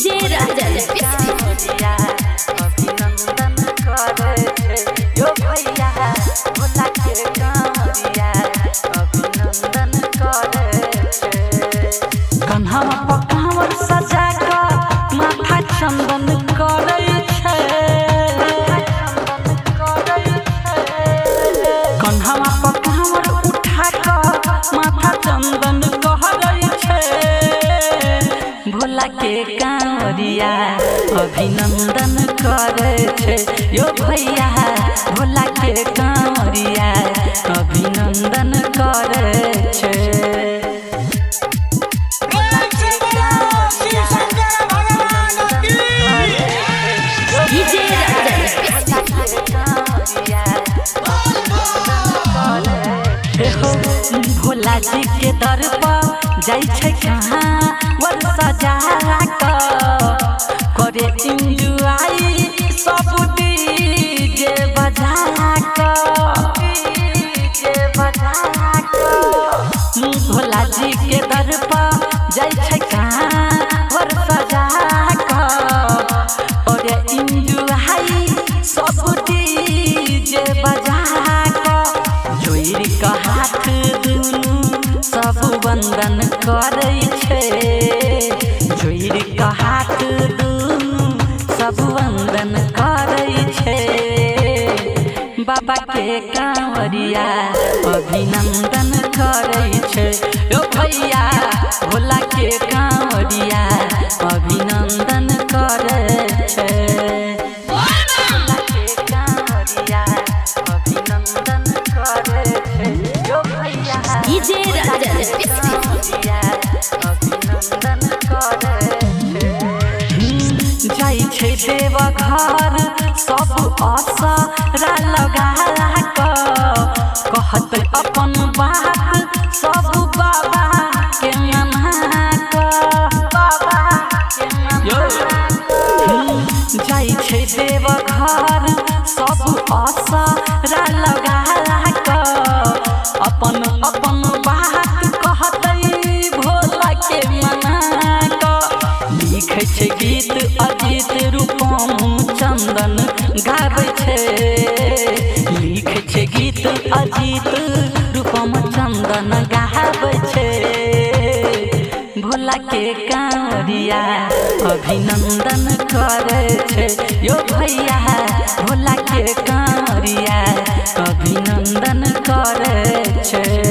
DJ Rajan पिस्सी अभिनंदन करे छे यो भैया भोला के कांवरिया अभिनंदन करे छे। कन्हवा पर कांवर सजा के माथा चंदन करे छे कन्हवा पर कांवर उठा के माथा चंदन करे छे भोला के कांवरिया अभिनंदन करे छे यो भैया भोला के कांवरिया अभिनंदन करे छे। डीजे राजन पिस्सी भोला जी के दर पर जाई छे कहाँ वर सजा करे इंजॉय सब डीजे बजा भोला जी के दर पर जाई छे कहाँ वर सजा करे इंजॉय सब डीजे बजा जोइर का हाथ दुनू सब वंदन करे छे जोइर का हाथ दुनू सब वंदन करे छे बाबा के कांवरिया अभिनंदन करे छे यो भैया भोला के कांवरिया अभिनंदन करे छे। भोला के कांवरिया अभिनंदन करे छे यो भैया डीजे राजन पिस्सी अभिनंदन करे छे। जाई छे देव घर सब आसरा लगा कहत अपन बात सब बाबा के मना जाई छे देव घर सब आसरा लगा अपन अपन बात कहत भोला के मना लिखे छे गीत अजीत रूपम चंदन गाबै छे लिखे छे गीत अजीत रूपम चंदन गाबै छे भोला के कांवरिया अभिनंदन करे छे यो भैया भोला के कांवरिया अभिनंदन करे छे।